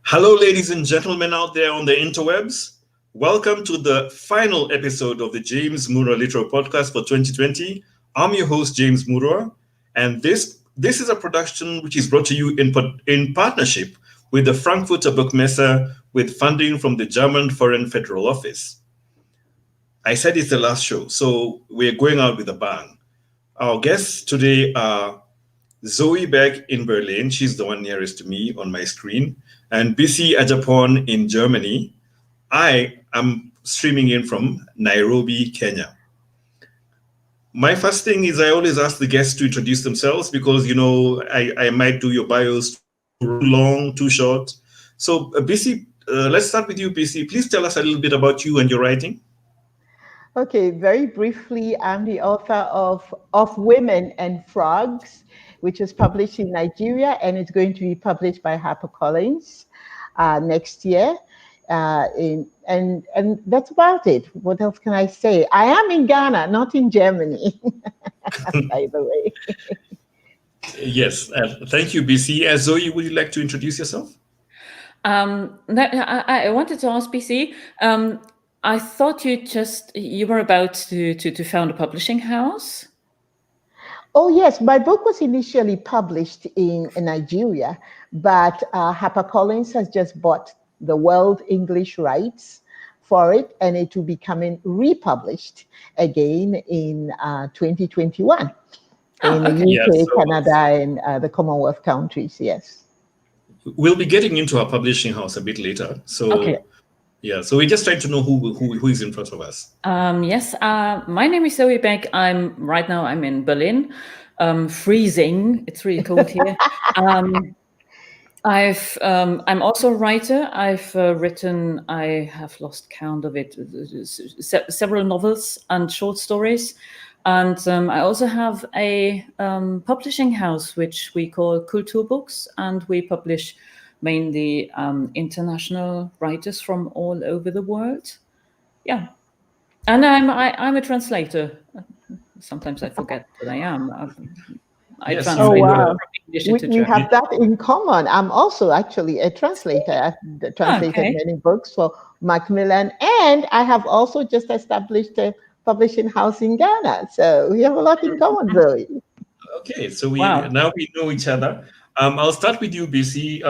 Hello, ladies and gentlemen out there on the interwebs. Welcome to the final episode of the James Murua Literary Podcast for 2020. I'm your host, James Murua, and this is a production which is brought to you in partnership with the Frankfurter Buchmesse with funding from the German Foreign Federal Office. I said it's the last show, so we're going out with a bang. Our guests today are Zoë Beck in Berlin, she's the one nearest to me on my screen, and Bisi Adjapon in Germany. I am streaming in from Nairobi, Kenya. My first thing is I always ask the guests to introduce themselves because, I might do your bios too long, too short. So Bisi, let's start with you, Bisi. Please tell us a little bit about you and your writing. Okay, very briefly, I'm the author of Women and Frogs, which is published in Nigeria, and it's going to be published by HarperCollins next year. And that's about it. What else can I say? I am in Ghana, not in Germany, by the way. Yes, thank you, Bisi. Zoë, would you like to introduce yourself? I wanted to ask Bisi. I thought you were about to found a publishing house. Oh, yes. My book was initially published in Nigeria, but HarperCollins has just bought the world English rights for it, and it will be coming republished again in 2021 in the UK, Canada, and the Commonwealth countries, yes. We'll be getting into our publishing house a bit later. So, okay. Yeah, so we're just trying to know who is in front of us. Yes, my name is Zoë Beck. Right now I'm in Berlin, freezing. It's really cold here. I'm also a writer. I've written, I have lost count of it, several novels and short stories. And I also have a publishing house, which we call Kulturbooks, and we publish mainly international writers from all over the world. Yeah, and I'm a translator. Sometimes I forget that I am. I translate from English into German. We have that in common. I'm also actually a translator. I've translated many books for Macmillan, and I have also just established a publishing house in Ghana. So we have a lot in common, Zoe. Okay, so now we know each other. I'll start with you, Bisi.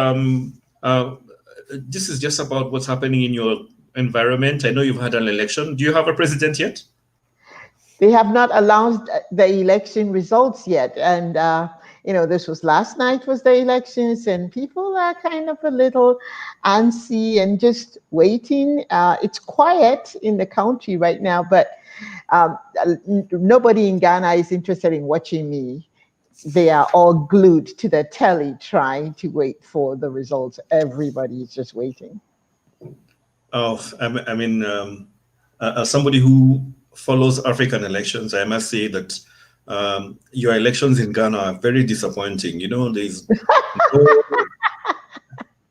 This is just about what's happening in your environment. I know you've had an election. Do you have a president yet? They have not announced the election results yet. And, this was last night was the elections, and people are kind of a little antsy and just waiting. It's quiet in the country right now, but nobody in Ghana is interested in watching me. They are all glued to the telly trying to wait for the results. Everybody is just waiting. Oh, as somebody who follows African elections, I must say that your elections in Ghana are very disappointing.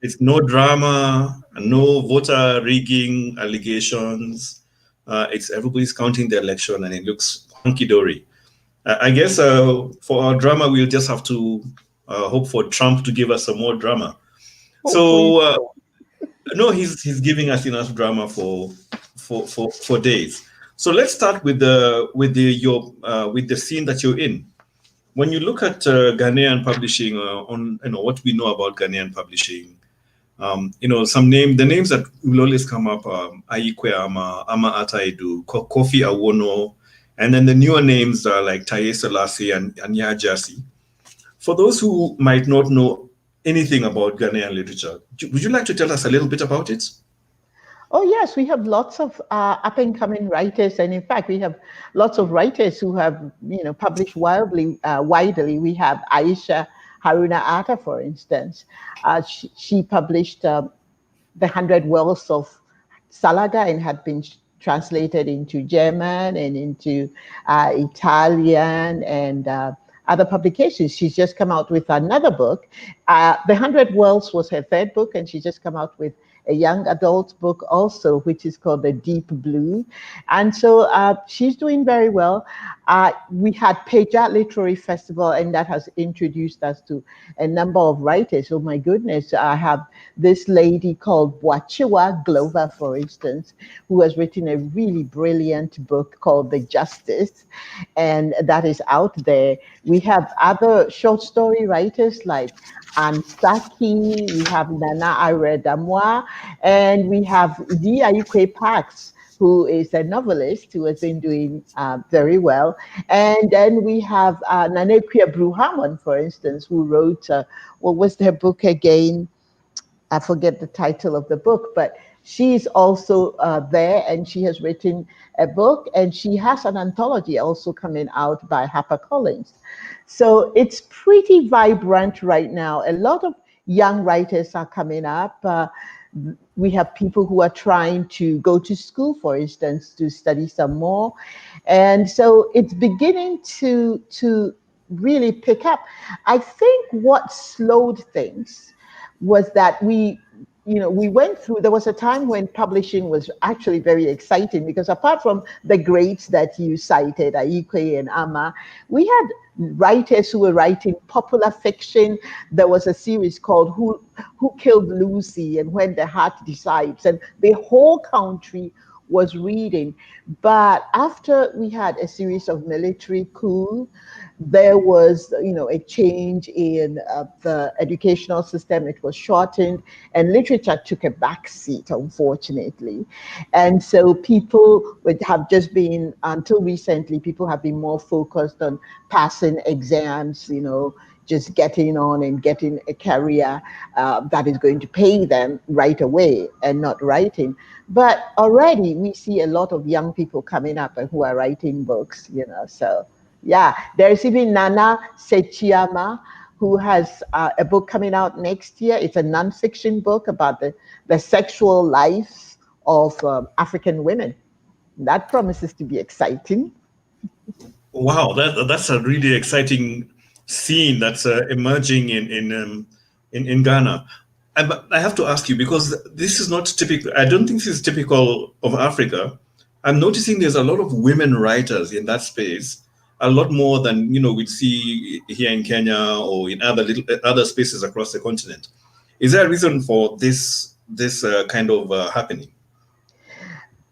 It's no drama, no voter rigging allegations. It's everybody's counting the election and it looks hunky-dory. I guess for our drama, we'll just have to hope for Trump to give us some more drama. So, no, he's giving us enough drama for days. So let's start with the scene that you're in. When you look at Ghanaian publishing, on what we know about Ghanaian publishing, the names that will always come up are Ayikwe Ama Ataidu, Kofi Awono. And then the newer names are like Taye Selassie and Anya Jasi. For those who might not know anything about Ghanaian literature, would you like to tell us a little bit about it? Oh, yes, we have lots of up-and-coming writers. And in fact, we have lots of writers who have, published widely. We have Aisha Haruna Atta, for instance. She published The 100 Wells of Salaga and had been translated into German and into Italian and other publications. She's just come out with another book. The 100 Wells was her third book, and she just come out with a young adult book also, which is called The Deep Blue. And so she's doing very well. We had Peja Literary Festival, and that has introduced us to a number of writers. Oh my goodness, I have this lady called Boachiwa Glover, for instance, who has written a really brilliant book called The Justice, and that is out there. We have other short story writers like Ansaki, we have Nana Aredamwa, and we have Di Ayukwe Parks, who is a novelist who has been doing very well. And then we have Nanekia Bruhamon, for instance, who wrote, what was her book again? I forget the title of the book, but she's also there, and she has written a book, and she has an anthology also coming out by HarperCollins. So it's pretty vibrant right now. A lot of young writers are coming up. We have people who are trying to go to school, for instance, to study some more. And so it's beginning to really pick up. I think what slowed things was that we went through, there was a time when publishing was actually very exciting, because apart from the greats that you cited, Aikwe and Ama, we had writers who were writing popular fiction. There was a series called Who Killed Lucy and When the Heart Decides, and the whole country was reading. But after we had a series of military coups, there was, a change in the educational system. It was shortened, and literature took a back seat, unfortunately. And so people would have just been, until recently, people have been more focused on passing exams, just getting on and getting a career that is going to pay them right away, and not writing. But already we see a lot of young people coming up and who are writing books, so yeah. There's even Nana Sechiama, who has a book coming out next year. It's a nonfiction book about the sexual life of African women. That promises to be exciting. Wow, that's a really exciting scene that's emerging in Ghana. But I have to ask you, because this is not typical. I don't think this is typical of Africa. I'm noticing there's a lot of women writers in that space, a lot more than we'd see here in Kenya or in other spaces across the continent. Is there a reason for this kind of happening?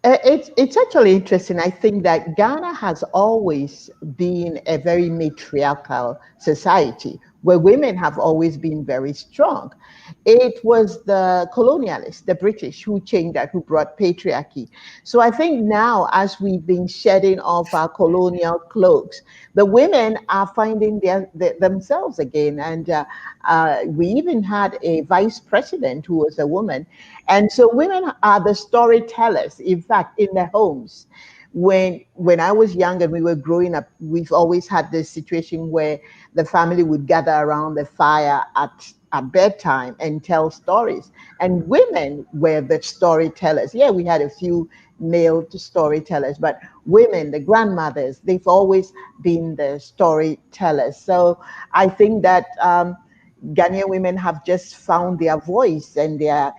It's actually interesting. I think that Ghana has always been a very matriarchal society, where women have always been very strong. It was the colonialists, the British, who changed that, who brought patriarchy. So I think now, as we've been shedding off our colonial cloaks, the women are finding themselves again. And we even had a vice president who was a woman. And so women are the storytellers, in fact, in their homes. When I was young and we were growing up, we've always had this situation where the family would gather around the fire at bedtime and tell stories. And women were the storytellers. Yeah, we had a few male storytellers, but women, the grandmothers, they've always been the storytellers. So I think that Ghanaian women have just found their voice, and they are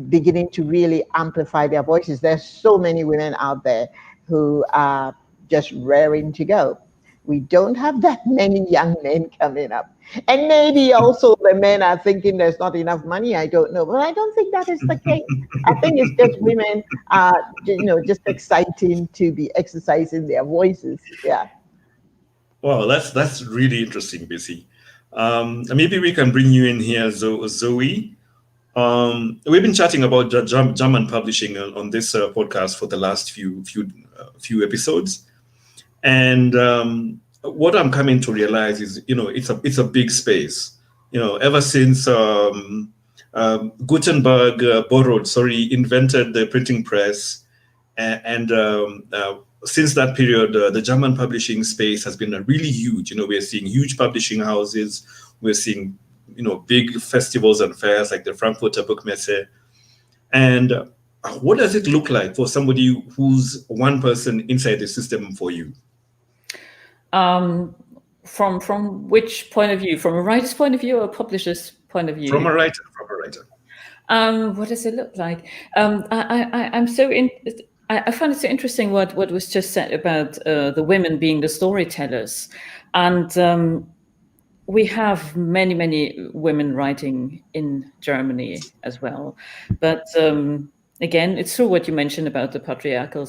beginning to really amplify their voices. There's so many women out there who are just raring to go. We don't have that many young men coming up. And maybe also the men are thinking there's not enough money. I don't know. But I don't think that is the case. I think it's just women are, just exciting to be exercising their voices. Yeah. Wow, that's really interesting, Bisi. Maybe we can bring you in here, Zoe. We've been chatting about German publishing on this podcast for the last few episodes, and what I'm coming to realize is, it's a big space. Ever since Gutenberg invented the printing press, and since that period, the German publishing space has been really huge. We're seeing huge publishing houses. We're seeing big festivals and fairs like the Frankfurter Buchmesse. And what does it look like for somebody who's one person inside the system for you? From which point of view? From a writer's point of view or a publisher's point of view? From a writer. What does it look like? I'm so I find it so interesting what was just said about the women being the storytellers, and we have many women writing in Germany as well. But again, it's true what you mentioned about the patriarchal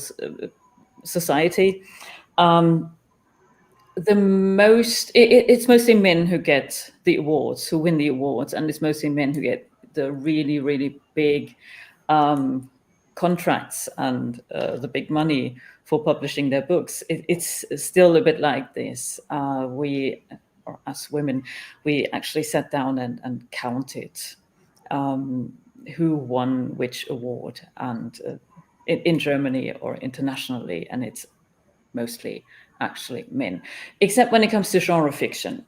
society. It's mostly men who get the awards, who win the awards, and it's mostly men who get the really big contracts and the big money for publishing their books. It's still a bit like this. We, or as women, we actually sat down and counted who won which award, and in Germany or internationally, and it's mostly actually men, except when it comes to genre fiction.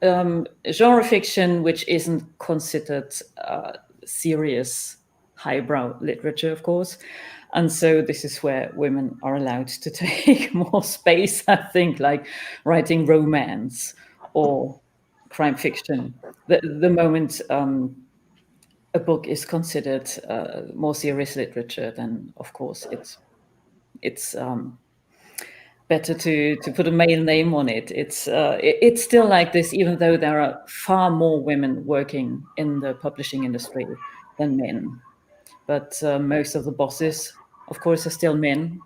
Genre fiction, which isn't considered serious highbrow literature, of course. And so this is where women are allowed to take more space, I think, like writing romance or crime fiction. The moment a book is considered more serious literature, then of course it's better to put a male name on it. It's still like this, even though there are far more women working in the publishing industry than men. But most of the bosses, of course, are still men.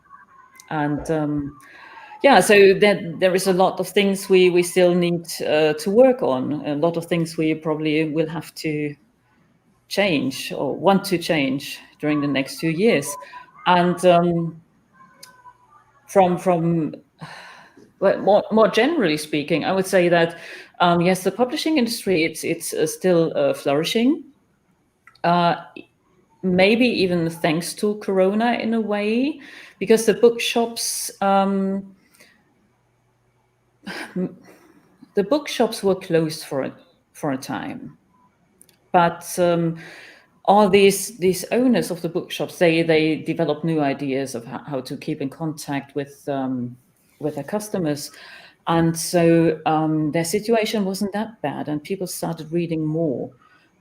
And so there is a lot of things we still need to work on. A lot of things we probably will have to change or want to change during the next 2 years. And from well, more generally speaking, I would say that yes, the publishing industry it's still flourishing. Maybe even thanks to Corona in a way, because the bookshops were closed for a time, but all these owners of the bookshops they developed new ideas of how to keep in contact with their customers, and so their situation wasn't that bad, and people started reading more.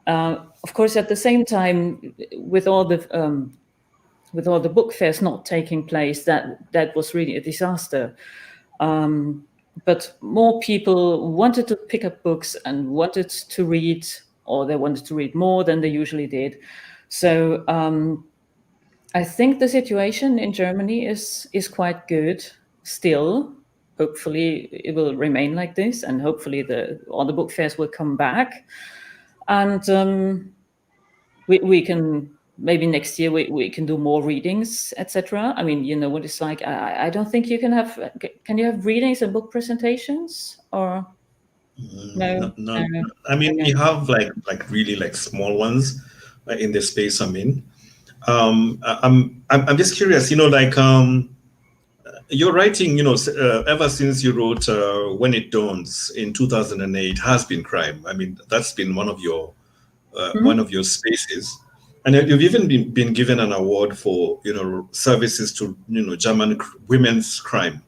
Of course, at the same time, with all the book fairs not taking place, that was really a disaster. But more people wanted to pick up books and wanted to read, or they wanted to read more than they usually did. So I think the situation in Germany is quite good still. Hopefully it will remain like this, and hopefully all the book fairs will come back. And we can maybe next year we can do more readings, etc. I mean, you know what it's like. I don't think you can have. Can you have readings and book presentations or no? No. I mean, we have like really like small ones in the space I'm in. I'm just curious, like your writing, ever since you wrote When It Dawns in 2008 has been crime. I mean, that's been one of your spaces, and you've even been given an award for services to German women's crime.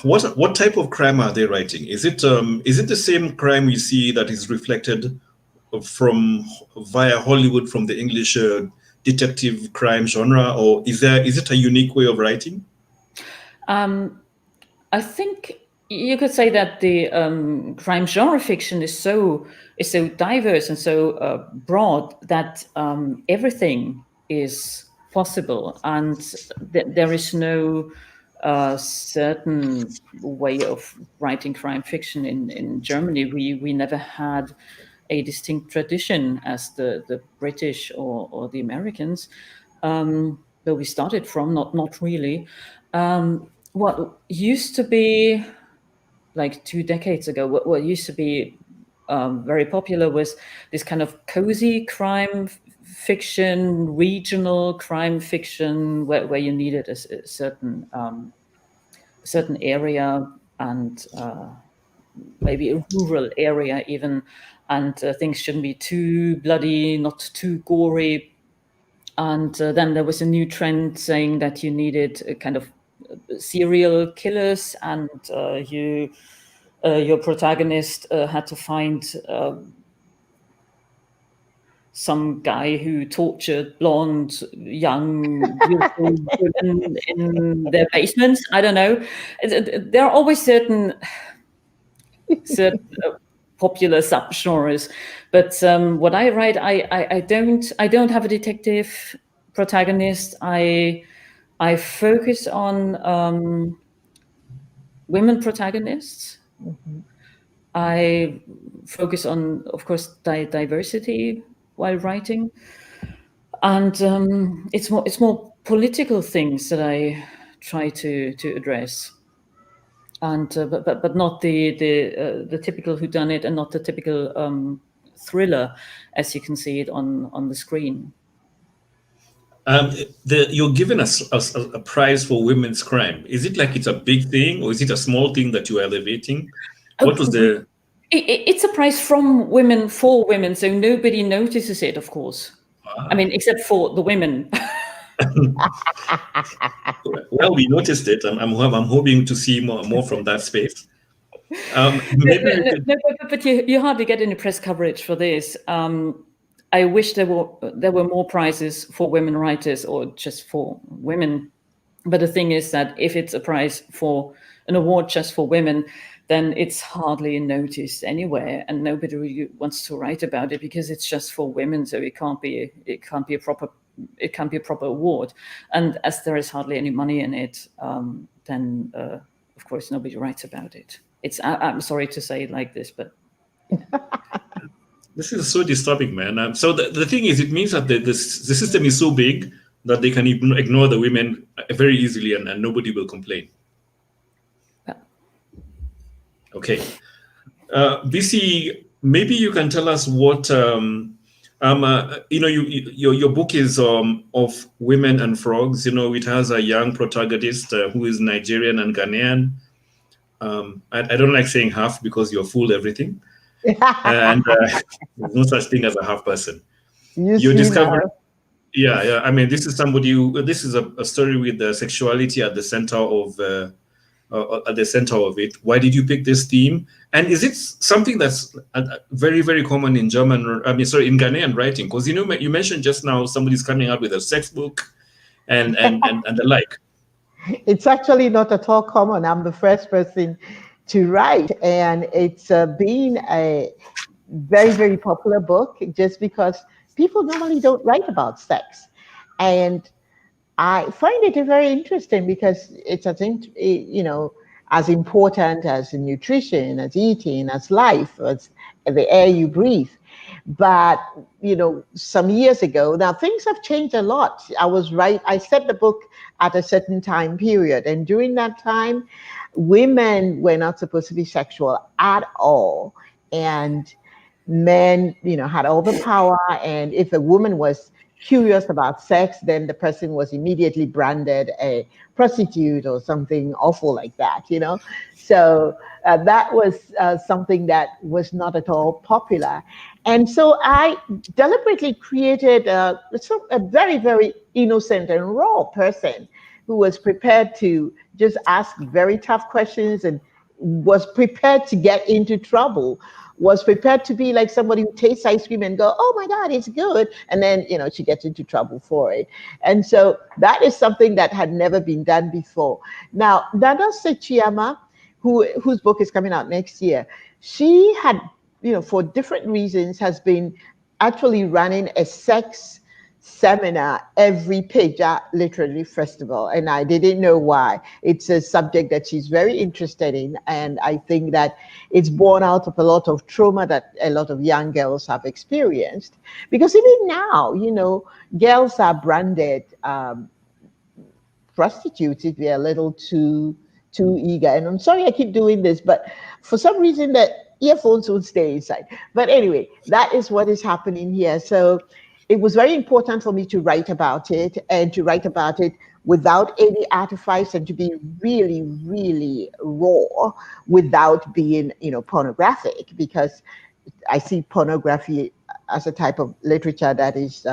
What type of crime are they writing? Is it the same crime you see that is reflected from via Hollywood, from the English detective crime genre, or is it a unique way of writing? I think you could say that the crime genre fiction is so diverse and so broad that everything is possible, and there is no certain way of writing crime fiction in Germany. We never had a distinct tradition as the British or the Americans, where we started from. Not really. What used to be like 2 decades ago, what used to be very popular was this kind of cozy crime fiction, regional crime fiction, where you needed a certain area and maybe a rural area even, and things shouldn't be too bloody, not too gory. And then there was a new trend saying that you needed a kind of serial killers, and your protagonist had to find some guy who tortured blonde, young, beautiful women in their basements. I don't know. There are always certain popular subgenres, but what I write, I don't have a detective protagonist. I focus on women protagonists. Mhm. I focus on, of course, diversity while writing, and it's more political things that I try to address, and but not the typical whodunit, and not the typical thriller as you can see it on the screen. You're given a prize for women's crime. Is it like it's a big thing, or is it a small thing that you are elevating? What was the? It's a prize from women for women, so nobody notices it, of course. I mean, except for the women. Well, we noticed it. I'm hoping to see more from that space. But you hardly get any press coverage for this. I wish there were more prizes for women writers or just for women. But the thing is that if it's a prize for an award just for women, then it's hardly noticed anywhere, and nobody really wants to write about it because it's just for women. So it can't be a proper award. And as there is hardly any money in it, then of course nobody writes about it. I'm sorry to say it like this, but this is so disturbing, man. So the thing is, it means that the system is so big that they can ignore the women very easily, and nobody will complain. Yeah. Okay. Bisi, maybe you can tell us what, your book is of women and frogs. It has a young protagonist who is Nigerian and Ghanaian. I don't like saying half because you're full everything. And there's no such thing as a half person. You discover, yeah. I mean, this is somebody this is a story with the sexuality at the center of it. Why did you pick this theme? And is it something that's very, very common in in Ghanaian writing? Because you mentioned just now somebody's coming out with a sex book and the like. It's actually not at all common. I'm the first person to write, and it's been a very, very popular book just because people normally don't write about sex. And I find it very interesting because it's, I think, as important as nutrition, as eating, as life, as the air you breathe. But, some years ago, now things have changed a lot. I set the book at a certain time period. And during that time, women were not supposed to be sexual at all. And men, had all the power. And if a woman was curious about sex, then the person was immediately branded a prostitute or something awful like that, So that was something that was not at all popular. And so I deliberately created a very, very innocent and raw person who was prepared to just ask very tough questions and was prepared to get into trouble, was prepared to be like somebody who tastes ice cream and go, oh my God, it's good. And then, she gets into trouble for it. And so that is something that had never been done before. Now, Nana Sechiama, whose book is coming out next year, she had, for different reasons, has been actually running a sex seminar every Peja Literary Festival, and I didn't know why. It's a subject that she's very interested in, and I think that it's born out of a lot of trauma that a lot of young girls have experienced. Because even now, girls are branded prostitutes if they're a little too eager. And I'm sorry I keep doing this, but for some reason that earphones won't stay inside. But anyway, that is what is happening here. So it was very important for me to write about it, and to write about it without any artifice, and to be really, really raw without being, pornographic, because I see pornography as a type of literature that is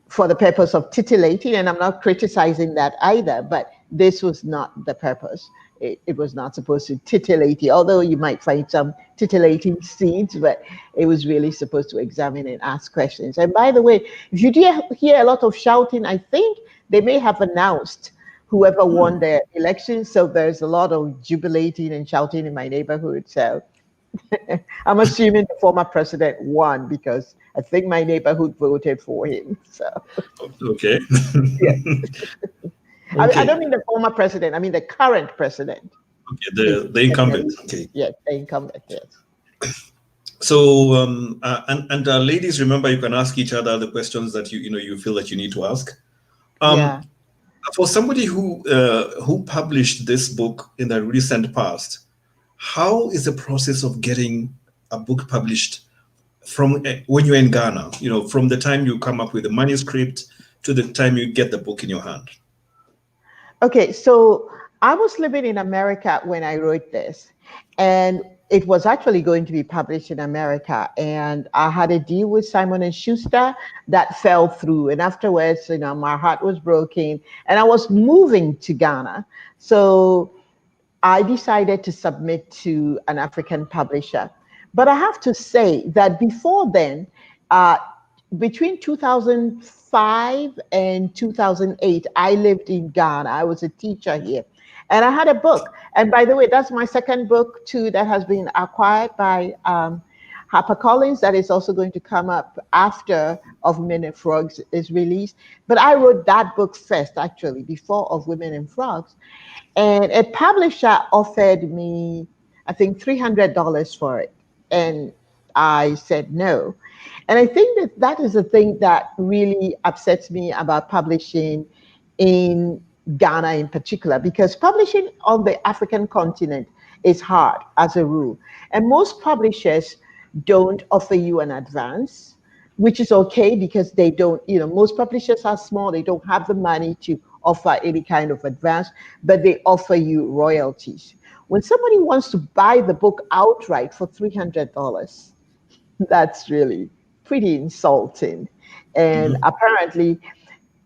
for the purpose of titillating, and I'm not criticizing that either, but this was not the purpose. it was not supposed to titillate you, although you might find some titillating scenes, but it was really supposed to examine and ask questions. And by the way, if you do hear a lot of shouting, I think they may have announced whoever won their election. So there's a lot of jubilating and shouting in my neighborhood. So I'm assuming the former president won because I think my neighborhood voted for him. So Okay. yeah. Okay. I don't mean the former president. I mean the current president. Okay, the incumbent. Okay. Yes, the incumbent. Yes. So ladies, remember you can ask each other the questions that you feel that you need to ask. Yeah. For somebody who published this book in the recent past, how is the process of getting a book published from when you're in Ghana? From the time you come up with the manuscript to the time you get the book in your hand. Okay, so I was living in America when I wrote this, and it was actually going to be published in America, and I had a deal with Simon & Schuster that fell through, and afterwards, my heart was broken, and I was moving to Ghana, so I decided to submit to an African publisher. But I have to say that before then, between 2005 and 2008, I lived in Ghana. I was a teacher here. And I had a book. And by the way, that's my second book too that has been acquired by HarperCollins that is also going to come up after Of Women and Frogs is released. But I wrote that book first, actually, before Of Women and Frogs. And a publisher offered me, I think, $300 for it. And I said no. And I think that is the thing that really upsets me about publishing in Ghana in particular, because publishing on the African continent is hard as a rule. And most publishers don't offer you an advance, which is okay because they don't, most publishers are small, they don't have the money to offer any kind of advance, but they offer you royalties. When somebody wants to buy the book outright for $300, that's really pretty insulting. And apparently,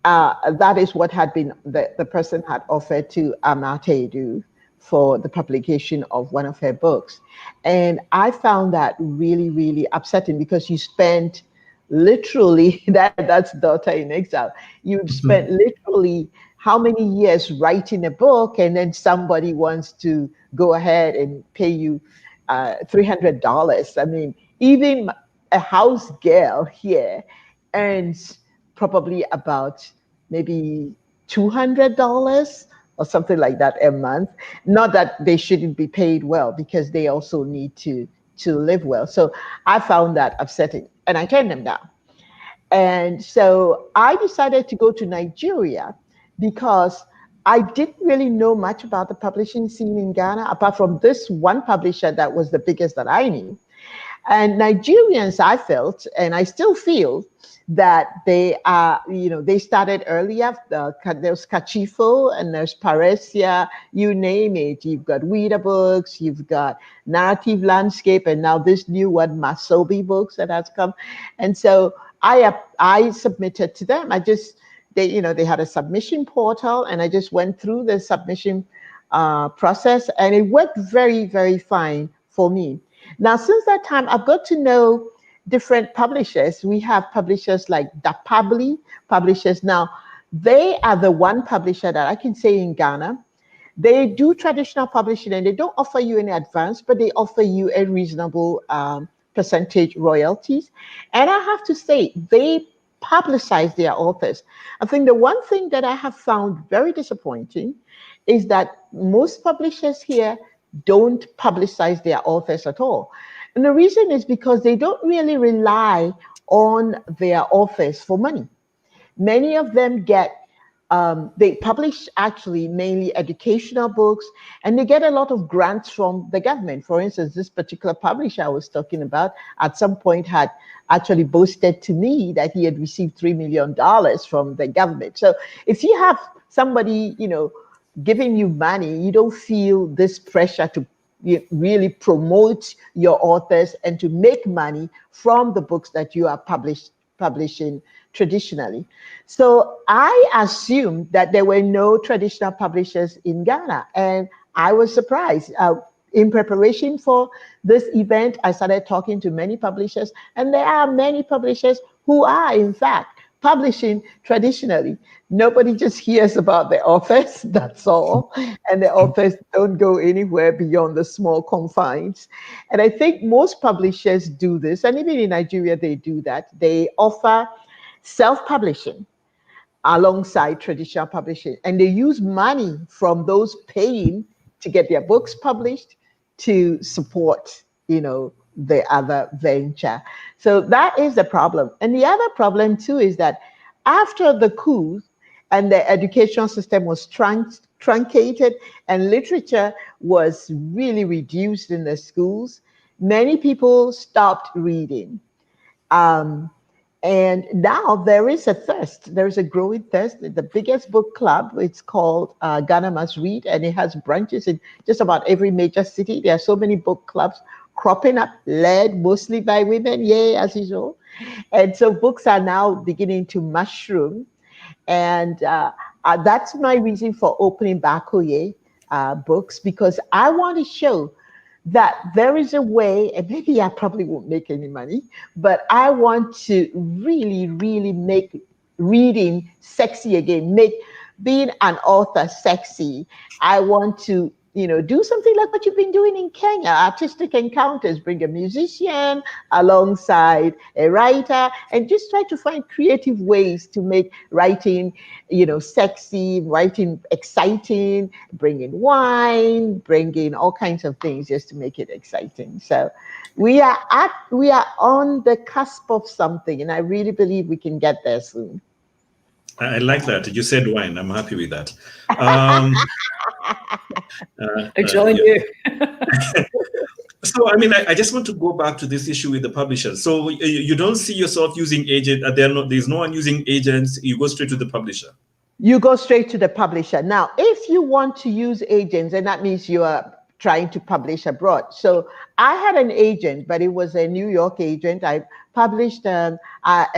that is what had been the person had offered to Amatedu for the publication of one of her books. And I found that really, really upsetting because you spent literally, that's Daughter in Exile, you spent literally how many years writing a book, and then somebody wants to go ahead and pay you $300. I mean, even a house girl here earns probably about maybe $200 or something like that a month. Not that they shouldn't be paid well, because they also need to live well. So I found that upsetting, and I turned them down. And so I decided to go to Nigeria because I didn't really know much about the publishing scene in Ghana, apart from this one publisher that was the biggest that I knew. And Nigerians, I felt, and I still feel, that they are, they started earlier. There's Kachifo and there's Paresia, you name it. You've got Ouida Books, you've got Narrative Landscape, and now this new one, Masobi Books, that has come. And so I submitted to them. They had a submission portal, and I just went through the submission process, and it worked very, very fine for me. Now, since that time, I've got to know different publishers. We have publishers like Dapabli publishers. Now, they are the one publisher that I can say in Ghana. They do traditional publishing, and they don't offer you any advance, but they offer you a reasonable percentage royalties. And I have to say, they publicize their authors. I think the one thing that I have found very disappointing is that most publishers here don't publicize their authors at all. And the reason is because they don't really rely on their authors for money. Many of them they publish actually mainly educational books, and they get a lot of grants from the government. For instance, this particular publisher I was talking about at some point had actually boasted to me that he had received $3 million from the government. So if you have somebody, giving you money, you don't feel this pressure to really promote your authors and to make money from the books that you are publishing traditionally. So I assumed that there were no traditional publishers in Ghana, and I was surprised. In preparation for this event, I started talking to many publishers, and there are many publishers who are, in fact, publishing traditionally. Nobody just hears about the authors, that's all. And the authors don't go anywhere beyond the small confines. And I think most publishers do this, and even in Nigeria, they do that. They offer self-publishing alongside traditional publishing, and they use money from those paying to get their books published to support, the other venture. So that is the problem. And the other problem too is that after the coup and the education system was truncated and literature was really reduced in the schools, many people stopped reading. And now there is a thirst. There is a growing thirst. The biggest book club, it's called Ghana Must Read, and it has branches in just about every major city. There are so many book clubs cropping up, led mostly by women, yay, as usual. And so books are now beginning to mushroom. And that's my reason for opening Bakoye books, because I want to show that there is a way, and maybe I probably won't make any money, but I want to really, really make reading sexy again, make being an author sexy. I want to, do something like what you've been doing in Kenya, artistic encounters, bring a musician alongside a writer, and just try to find creative ways to make writing, sexy, writing exciting, bring in wine, bring in all kinds of things just to make it exciting. So we are on the cusp of something, and I really believe we can get there soon. I like that. You said wine. I'm happy with that. Join you. So, I just want to go back to this issue with the publishers. So you don't see yourself using agent. There's no one using agents. You go straight to the publisher. You go straight to the publisher. Now, if you want to use agents, and that means you are trying to publish abroad. So I had an agent, but it was a New York agent. I published a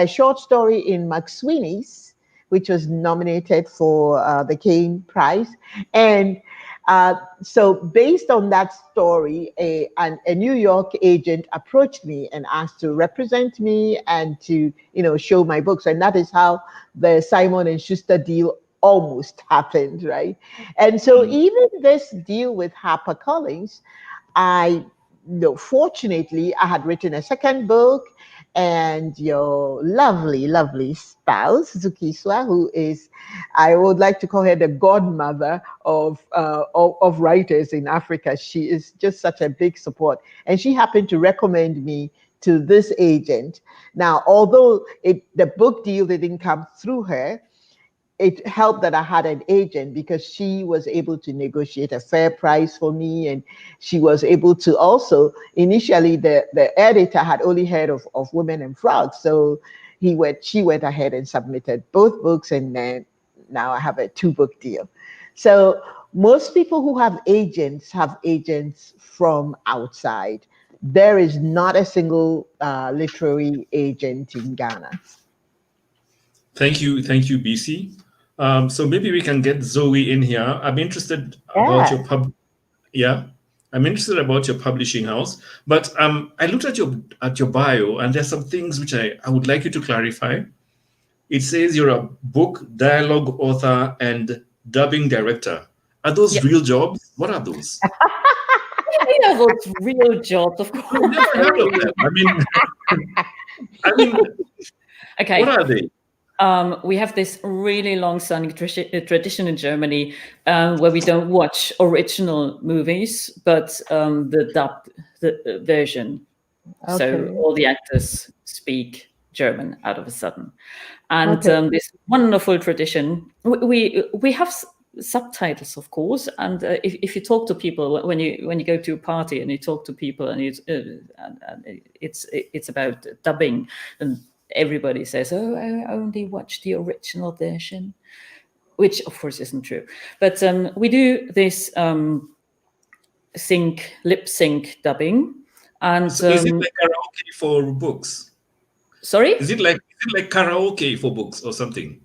short story in McSweeney's, which was nominated for the Caine Prize. And so based on that story, a New York agent approached me and asked to represent me and to, show my books. And that is how the Simon & Schuster deal almost happened, right? And so even this deal with HarperCollins, fortunately, I had written a second book, and your lovely, lovely spouse, Zukiswa, who is, I would like to call her the godmother of writers in Africa. She is just such a big support. And she happened to recommend me to this agent. Now, although the book deal didn't come through her, it helped that I had an agent, because she was able to negotiate a fair price for me. And she was able to also, initially the editor had only heard of Women and Frogs. So she went ahead and submitted both books, and then now I have a 2-book deal. So most people who have agents from outside. There is not a single literary agent in Ghana. Thank you, Bisi. So maybe we can get Zoe in here. I'm interested about your I'm interested about your publishing house. But I looked at your bio, and there's some things which I would like you to clarify. It says you're a book dialogue author and dubbing director. Are those real jobs? What are those? Yeah, those real jobs, of course. I've never heard of them. Okay. What are they? We have this really long-standing tradition in Germany where we don't watch original movies, but the dubbed version. Okay. So all the actors speak German out of a sudden. And this wonderful tradition, we have subtitles, of course. And if you talk to people, when you go to a party and you talk to people, and it's about dubbing, and everybody says, "Oh, I only watch the original version," which of course isn't true. But we do this lip sync dubbing, and so is it like karaoke for books? Sorry, is it like karaoke for books or something?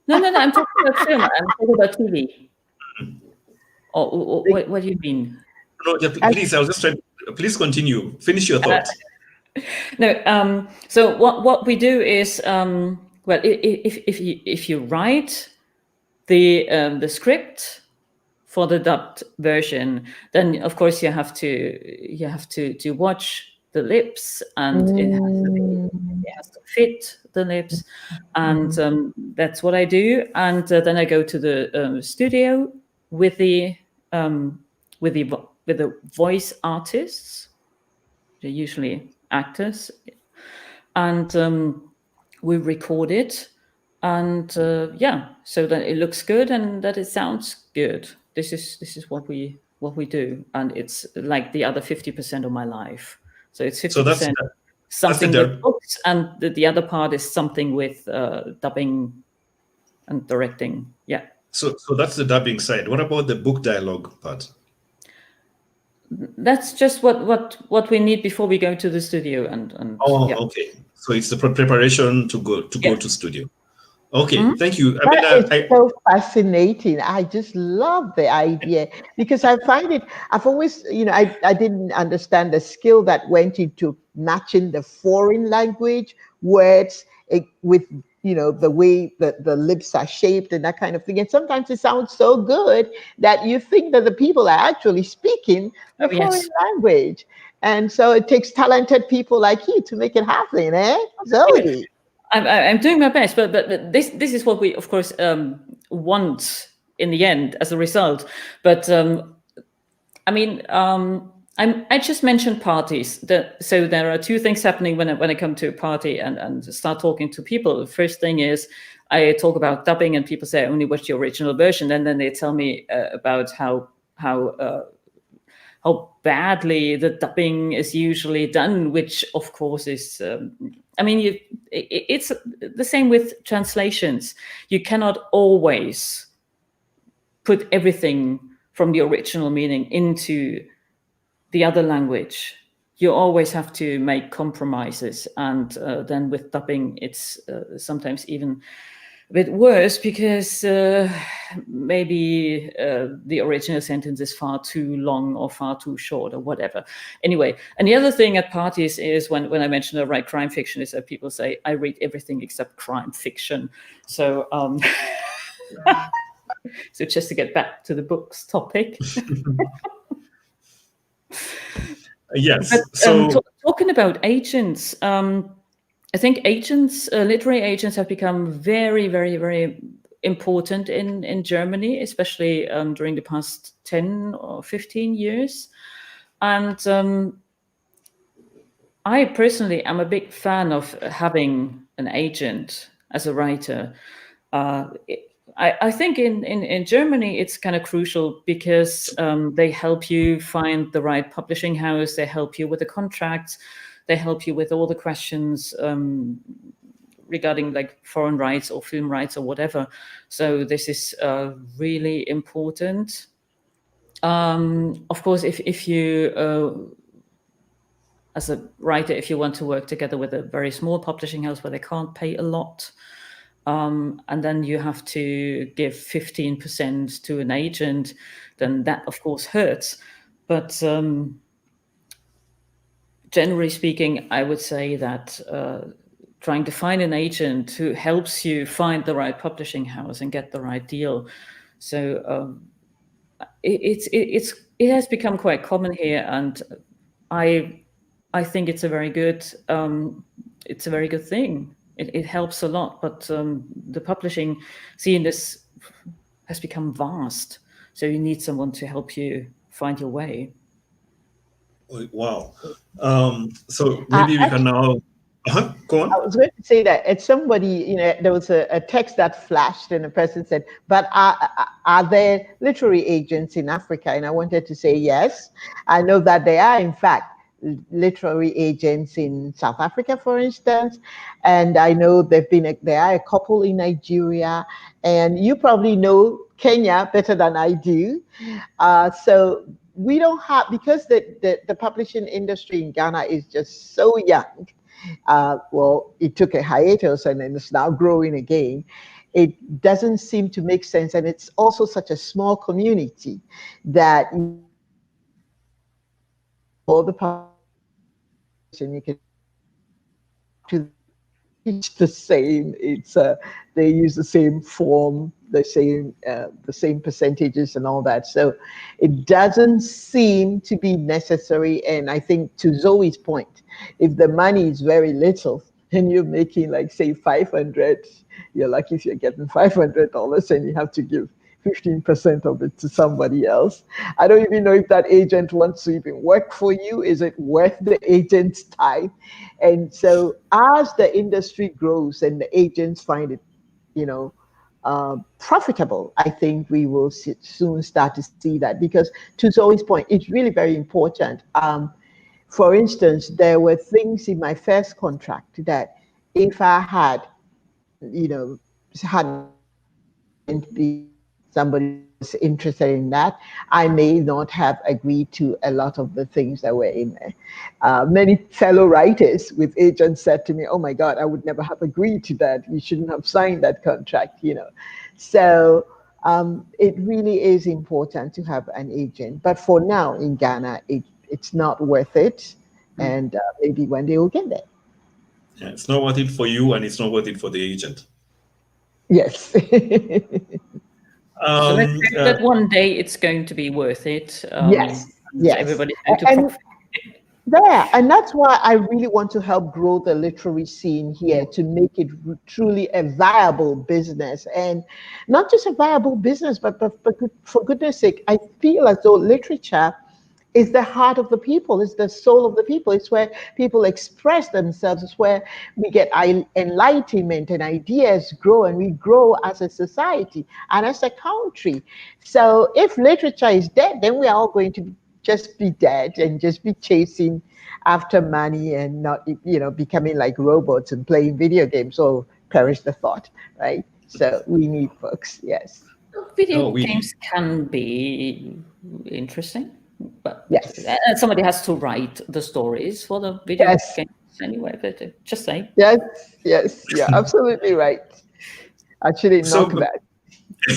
No. I'm talking about film. I'm talking about TV. Or what do you mean? No, please, I was just trying. Please continue. Finish your thought. No. So what we do is, well, if you write the script for the dubbed version, then of course you have to watch the lips, and it has to fit the lips, and that's what I do. And then I go to the studio with the voice artists. They're usually actors, and we record it, and so that it looks good and that it sounds good. This is what we do, and it's like the other 50% of my life. So it's 50% something with books, and the other part is something with dubbing and directing. Yeah. So that's the dubbing side. What about the book dialogue part? That's just what we need before we go to the studio, and okay. So it's the preparation to go to studio. Okay, thank you. It's so fascinating. I just love the idea, because I find it, I've always, I didn't understand the skill that went into matching the foreign language words with, the way that the lips are shaped and that kind of thing. And sometimes it sounds so good that you think that the people are actually speaking the foreign language. And so it takes talented people like you to make it happen, Zoe? I'm doing my best, but this is what we, of course, want in the end as a result. But I just mentioned parties. So there are two things happening when I come to a party and start talking to people. The first thing is I talk about dubbing, and people say, I only watch the original version, and then they tell me about how badly the dubbing is usually done, which of course is, it's the same with translations. You cannot always put everything from the original meaning into the other language. You always have to make compromises, and then with dubbing, it's sometimes even a bit worse, because maybe the original sentence is far too long or far too short or whatever. Anyway, and the other thing at parties is when I mention I write crime fiction, is that people say I read everything except crime fiction. So so just to get back to the books topic. Yes. But, talking about agents, I think agents, literary agents, have become very, very, very important in Germany, especially during the past 10 or 15 years. And I personally am a big fan of having an agent as a writer. I think in Germany, it's kind of crucial, because they help you find the right publishing house. They help you with the contracts. They help you with all the questions regarding like foreign rights or film rights or whatever. So this is really important. Of course, if you, as a writer, if you want to work together with a very small publishing house where they can't pay a lot, and then you have to give 15% to an agent, then that of course hurts. But generally speaking, I would say that trying to find an agent who helps you find the right publishing house and get the right deal. So it has become quite common here, and I think it's a very good thing. It helps a lot, but the publishing scene has become vast. So you need someone to help you find your way. Wow. So maybe we can now. Go on. I was going to say that it's somebody, there was a text that flashed, and a person said, but are there literary agents in Africa? And I wanted to say yes. I know that there are, in fact, literary agents in South Africa, for instance, and I know there are a couple in Nigeria, and you probably know Kenya better than I do. So we don't have, because the publishing industry in Ghana is just so young. Well, it took a hiatus and then it's now growing again. it doesn't seem to make sense. And it's also such a small community that all the population, you can to it's the same. It's they use the same form, the same percentages and all that. So it doesn't seem to be necessary. And I think to Zoe's point, if the money is very little and you're making like say 500, you're lucky if you're getting $500 and you have to give 15% of it to somebody else. I don't even know if that agent wants to even work for you. Is it worth the agent's time? And so as the industry grows and the agents find it, profitable, I think we will soon start to see that, because to Zoe's point, it's really very important. For instance, there were things in my first contract that if I had, hadn't been somebody was interested in that, I may not have agreed to a lot of the things that were in there. Many fellow writers with agents said to me, "Oh my God, I would never have agreed to that. You shouldn't have signed that contract." So it really is important to have an agent. But for now in Ghana, it's not worth it, and maybe one day we'll get there. Yeah, it's not worth it for you, and it's not worth it for the agent. Yes. So let's hope that one day it's going to be worth it. Yes. Everybody's going to profit. Yeah, and that's why I really want to help grow the literary scene here, to make it truly a viable business. And not just a viable business, but for goodness sake, I feel as though literature is the heart of the people, it's the soul of the people. It's where people express themselves. It's where we get enlightenment and ideas grow, and we grow as a society and as a country. So if literature is dead, then we are all going to just be dead and just be chasing after money and not, becoming like robots and playing video games. So perish the thought, right? So we need books, yes. Video games can be interesting. But yes, somebody has to write the stories for the video games anyway. But just saying. Yes, yeah, absolutely right. Actually, not bad.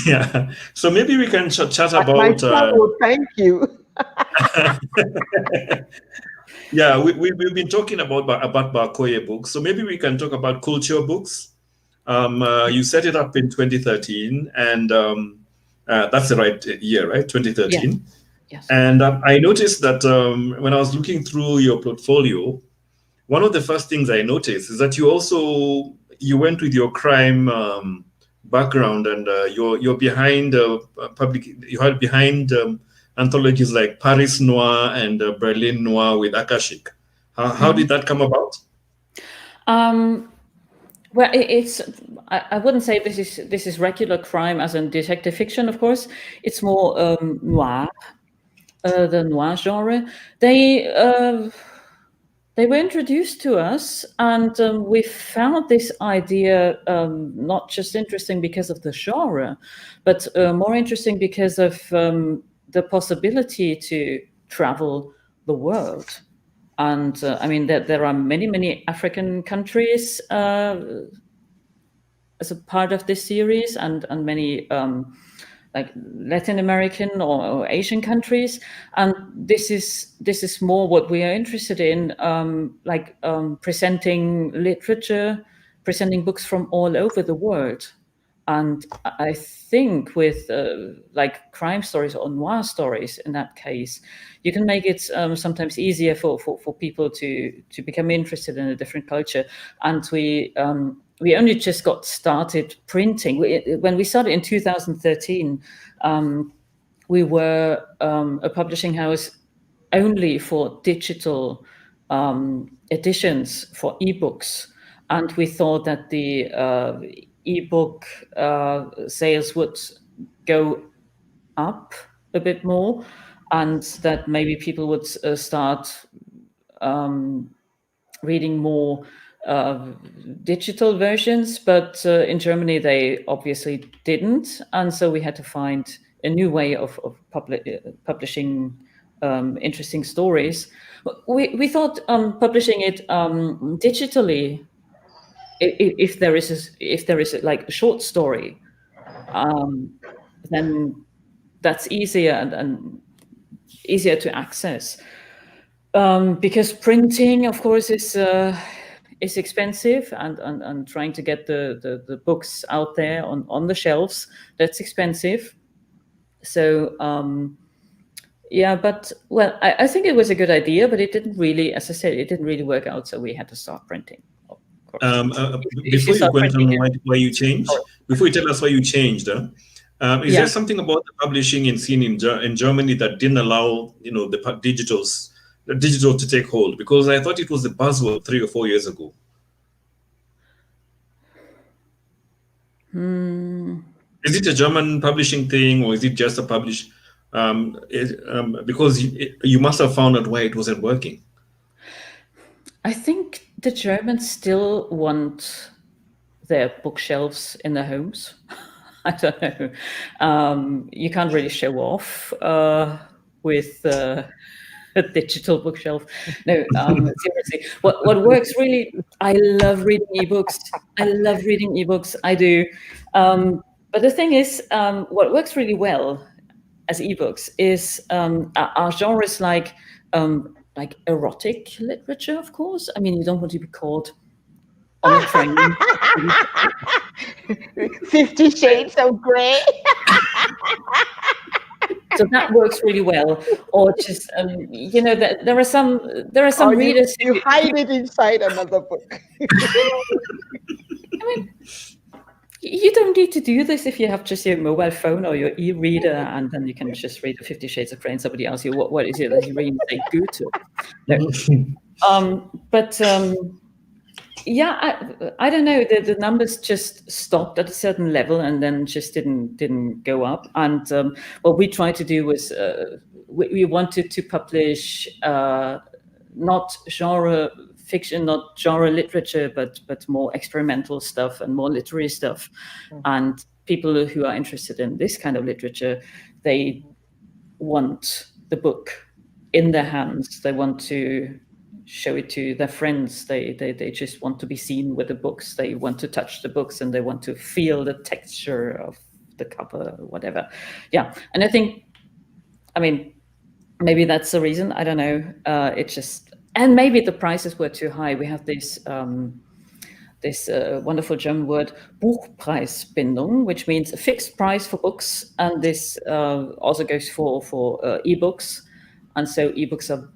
Yeah. So maybe we can chat about. My son will thank you. Yeah, we've been talking about Bakoye books. So maybe we can talk about culture books. You set it up in 2013, and that's the right year, right? 2013. Yeah. Yes. And I noticed that when I was looking through your portfolio, one of the first things I noticed is that you went with your crime background, and you're behind you had behind anthologies like Paris Noir and Berlin Noir with Akashic. How did that come about? Well, I wouldn't say this is regular crime as in detective fiction. Of course, it's more noir. The noir genre. They were introduced to us, and we found this idea not just interesting because of the genre, but more interesting because of the possibility to travel the world. And I mean, there are many African countries as a part of this series, and many like Latin American or Asian countries, and this is more what we are interested in, presenting literature, presenting books from all over the world. And I think with like crime stories or noir stories, in that case, you can make it sometimes easier for people to become interested in a different culture. And we only just got started printing. When we started in 2013, we were a publishing house only for digital editions for ebooks. And we thought that the ebook sales would go up a bit more, and that maybe people would start reading more digital versions, but in Germany they obviously didn't, and so we had to find a new way of publishing interesting stories. We thought publishing it digitally if there is like a short story, then that's easier and easier to access. Because printing, of course, is expensive, and trying to get the books out there on the shelves, that's expensive. So yeah, but well, I think it was a good idea, but it didn't really, as I said, it didn't really work out. So we had to start printing. Before you go on why you changed, before you tell us why you changed, is there something about the publishing and scene in Germany that didn't allow the digital to take hold? Because I thought it was the buzzword 3 or 4 years ago. Is it a German publishing thing, or is it just a because you must have found out why it wasn't working? I think the Germans still want their bookshelves in their homes. I don't know. You can't really show off with a digital bookshelf. No, seriously. What works really, I love reading ebooks. I do. But the thing is, what works really well as ebooks is our genres like erotic literature, of course. I mean, you don't want to be caught on a train. 50 Shades of Grey. So that works really well. Or just there are some readers you hide it inside another book. I mean, you don't need to do this if you have just your mobile phone or your e-reader, and then you can just read the 50 Shades of Grey, and somebody asks you, what is it that you read? Say, good. No. Yeah, I don't know. The numbers just stopped at a certain level and then just didn't go up. And what we tried to do was we wanted to publish not genre fiction, not genre literature, but more experimental stuff and more literary stuff. And people who are interested in this kind of literature, they want the book in their hands. They want to show it to their friends. They just want to be seen with the books. They want to touch the books, and they want to feel the texture of the cover, whatever. Yeah, and I think, I mean, maybe that's the reason. I don't know. And maybe the prices were too high. We have this wonderful German word, Buchpreisbindung, which means a fixed price for books, and this also goes for ebooks. And so ebooks are,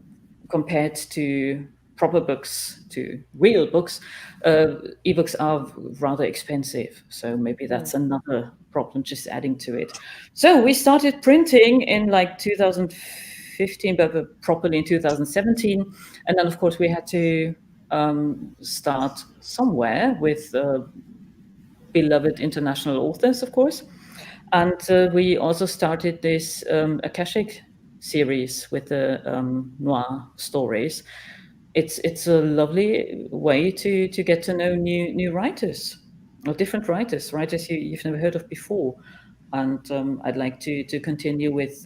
compared to proper books, to real books, ebooks are rather expensive. So maybe that's another problem, just adding to it. So we started printing in like 2015, but properly in 2017. And then, of course, we had to start somewhere with beloved international authors, of course. And we also started this Akashic series with the noir stories. It's a lovely way to get to know new writers, or different writers you've never heard of before. And I'd like to continue with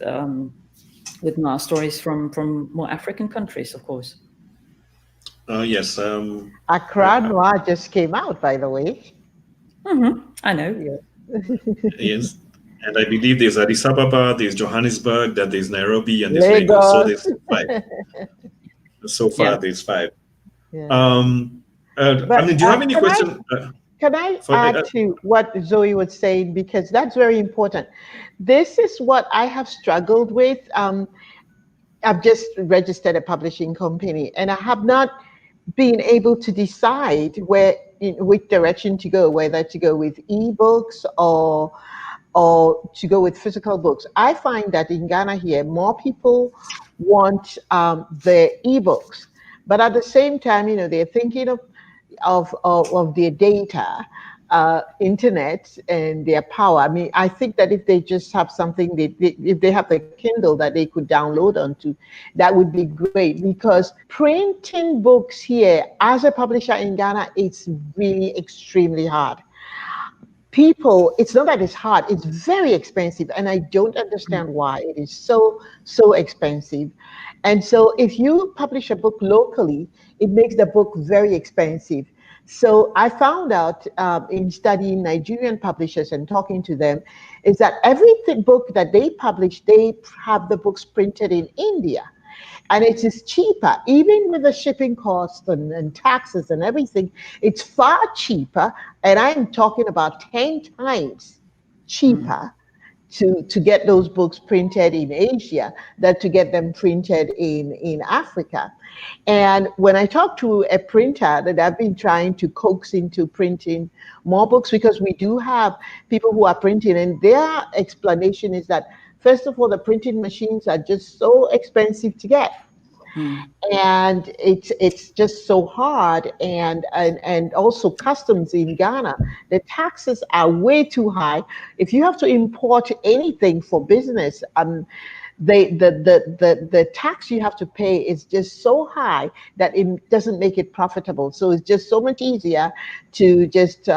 noir stories from more African countries, of course. Yes. Accra Noir just came out, by the way. I know. Yes. And I believe there's Addis Ababa, there's Johannesburg, that there's Nairobi, and there's Lagos. So there's 5. So far, there's 5. Yeah. I mean, do you have any questions? Can I add to what Zoe was saying? Because that's very important. This is what I have struggled with. I've just registered a publishing company, and I have not been able to decide which direction to go, whether to go with ebooks or to go with physical books. I find that in Ghana here, more people want the ebooks, but at the same time, they're thinking of their data, internet, and their power. I mean, I think that if they just have something, if they have the Kindle that they could download onto, that would be great, because printing books here as a publisher in Ghana, it's really extremely hard. People, it's not that it's hard, it's very expensive, and I don't understand why it is so expensive. And so if you publish a book locally, it makes the book very expensive. So I found out in studying Nigerian publishers and talking to them, is that every book that they publish, they have the books printed in India. And it is cheaper, even with the shipping costs and taxes and everything, it's far cheaper. And I'm talking about 10 times cheaper to get those books printed in Asia than to get them printed in Africa. And when I talk to a printer that I've been trying to coax into printing more books, because we do have people who are printing, and their explanation is that, first of all, the printing machines are just so expensive to get. And it's just so hard, and also customs in Ghana, the taxes are way too high. If you have to import anything for business, the tax you have to pay is just so high that it doesn't make it profitable. So it's just so much easier to just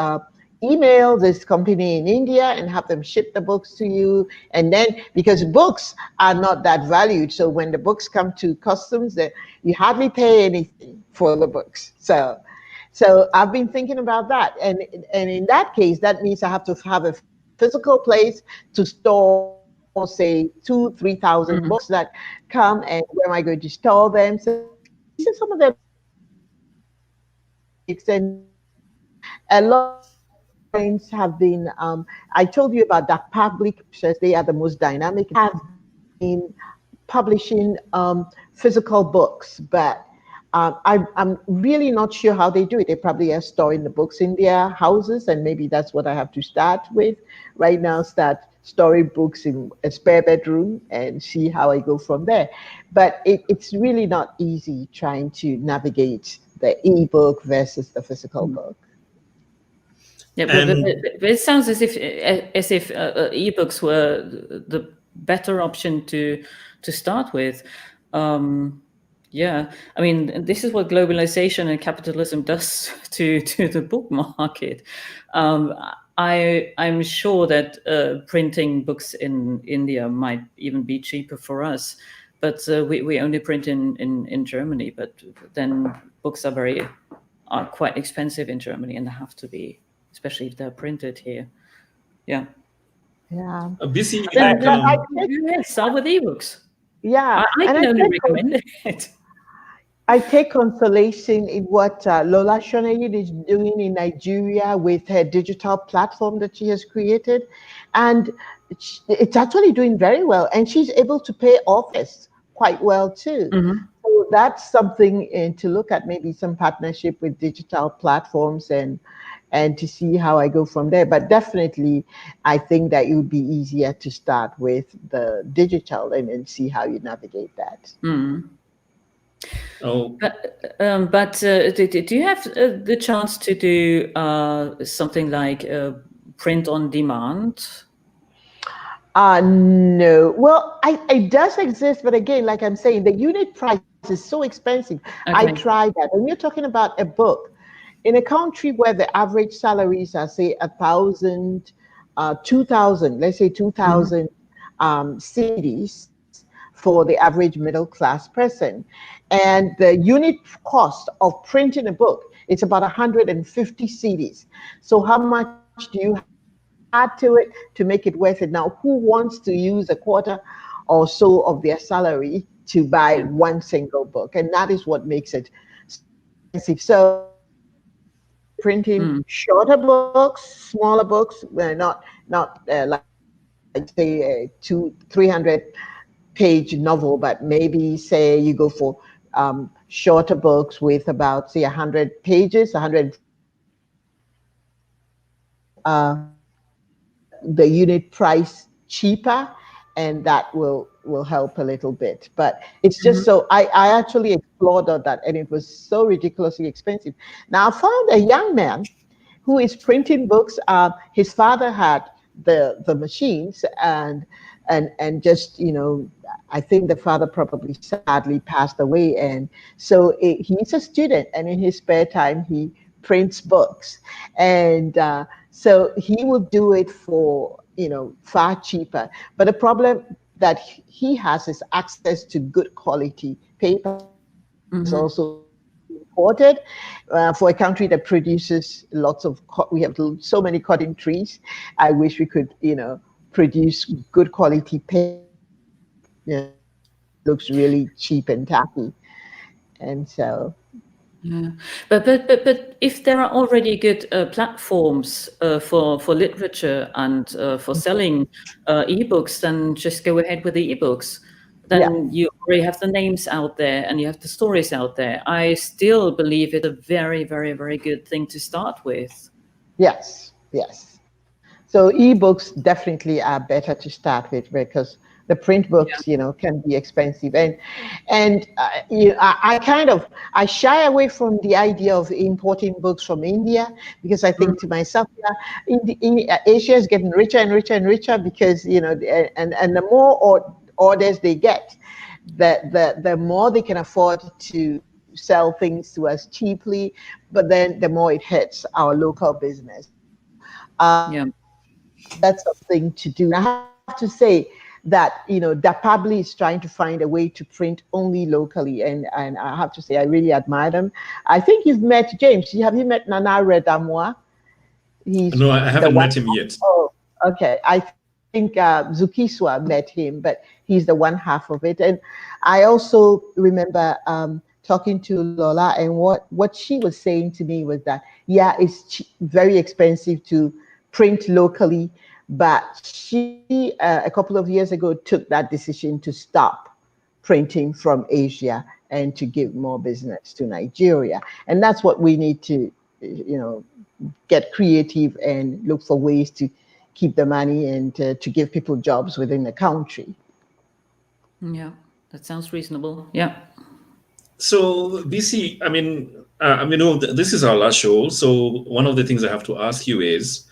email this company in India and have them ship the books to you. And then, because books are not that valued, so when the books come to customs, you hardly pay anything for the books. So I've been thinking about that. And in that case, that means I have to have a physical place to store, say, 2,000-3,000 books that come, and where am I going to store them? So these are some of the extent. A lot have been, I told you about that public publishers, they are the most dynamic, have been publishing physical books, but I'm really not sure how they do it. They probably are storing the books in their houses, and maybe that's what I have to start with right now, start storing books in a spare bedroom and see how I go from there. But it's really not easy trying to navigate the ebook versus the physical book. Yeah, but it sounds as if ebooks were the better option to start with. Yeah, I mean, this is what globalization and capitalism does to the book market. I'm sure that printing books in India might even be cheaper for us, but we only print in Germany. But then books are quite expensive in Germany, and they have to be, especially if they're printed here. Yeah. Yeah. Bisi, start with ebooks. Yeah. I can only recommend it. I take consolation in what Lola Shoneyin is doing in Nigeria with her digital platform that she has created. And it's actually doing very well. And she's able to pay authors quite well too. So that's something to look at, maybe some partnership with digital platforms and to see how I go from there. But definitely, I think that it would be easier to start with the digital and see how you navigate that. Oh, but do you have the chance to do something like print on demand? No. Well, it does exist, but again, like I'm saying, the unit price is so expensive. Okay. I tried that. When you're talking about a book, in a country where the average salaries are, say, 1,000, 2,000, let's say 2,000 cedis for the average middle class person, and the unit cost of printing a book, it's about 150 cedis. So how much do you add to it to make it worth it? Now, who wants to use a quarter or so of their salary to buy one single book? And that is what makes it expensive. So printing shorter books, smaller books, not like say a 200-300 page novel, but maybe say you go for shorter books with about, say, 100 pages, 100. The unit price cheaper, and that will help a little bit. But it's just so I actually explored that, and it was so ridiculously expensive. Now I found a young man who is printing books. His father had the machines, and just, I think the father probably sadly passed away, and so he's a student, and in his spare time he prints books, and so he will do it for far cheaper. But the problem that he has is access to good quality paper. Is also important for a country that produces lots of. We have so many cotton trees. I wish we could, produce good quality paper. Looks really cheap and tacky, and so. Yeah, but if there are already good platforms for literature and for selling ebooks, then just go ahead with the ebooks. Then you already have the names out there and you have the stories out there. I still believe it's a very, very, very good thing to start with. Yes. So ebooks definitely are better to start with because the print books, can be expensive, and I shy away from the idea of importing books from India because I think to myself, Asia is getting richer and richer and richer because and the more orders they get, the more they can afford to sell things to us cheaply, but then the more it hurts our local business. That's something to do. And I have to say that Dapabli is trying to find a way to print only locally, and I have to say I really admire them. I think you've met James. Have you met Nana Redamwa? No, I haven't met him yet. Oh, okay. I think Zukiswa met him, but he's the one half of it. And I also remember talking to Lola, and what she was saying to me was that it's very expensive to print locally, but she a couple of years ago took that decision to stop printing from Asia and to give more business to Nigeria. And that's what we need to get creative and look for ways to keep the money and to give people jobs within the country. Yeah, that sounds reasonable. Yeah. So Bisi, this is our last show. So one of the things I have to ask you is,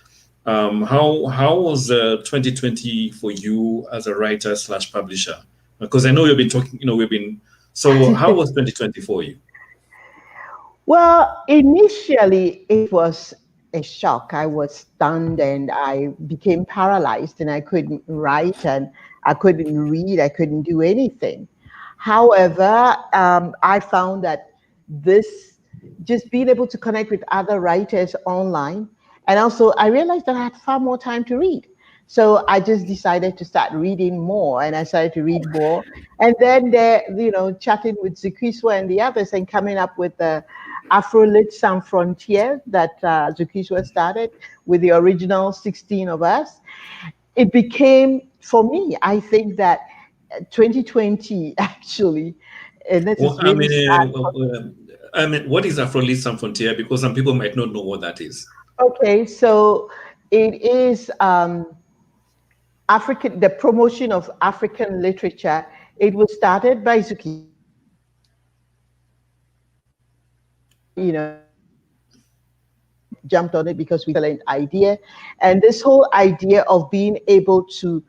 how was 2020 for you as a writer / publisher? Because I know you've been talking, so how was 2020 for you? Well, initially it was a shock. I was stunned and I became paralyzed and I couldn't write and I couldn't read. I couldn't do anything. However, I found that just being able to connect with other writers online, and also I realized that I had far more time to read. So I just decided to start reading more, and I started to read more. And then chatting with Zukiswa and the others and coming up with the Afrolit Sans Frontières that Zukiswa started with the original 16 of us. It became, for me, I think that 2020 actually, and this is really sad. What is Afrolit Sans Frontières? Because some people might not know what that is. Okay, so it is the promotion of African literature. It was started by Zuki, jumped on it because we had an idea, and this whole idea of being able to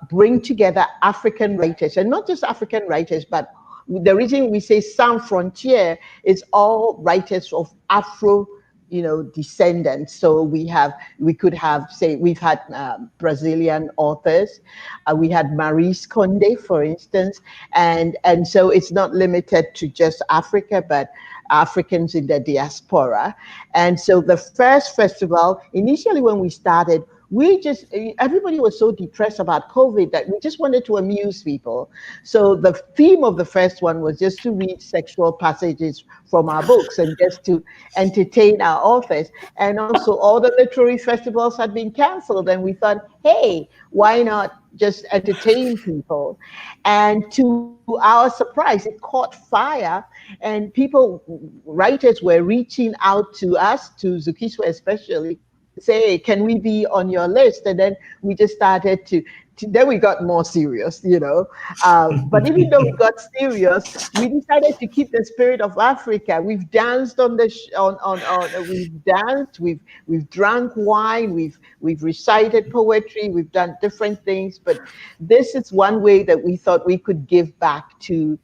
bring together African writers, and not just African writers, but the reason we say Sans Frontières is all writers of Afro descendants. So we've had Brazilian authors. We had Maurice Conde, for instance, and so it's not limited to just Africa, but Africans in the diaspora. And so the first festival, initially when we started, everybody was so depressed about COVID that we just wanted to amuse people. So the theme of the first one was just to read sexual passages from our books and just to entertain our authors. And also all the literary festivals had been canceled, and we thought, hey, why not just entertain people? And to our surprise, it caught fire, and writers were reaching out to us, to Zukiswa especially, say, can we be on your list? And then we just started then we got more serious, but even though we got serious, we decided to keep the spirit of Africa. We've danced we've danced, we've drunk wine, we've recited poetry, we've done different things, but this is one way that we thought we could give back to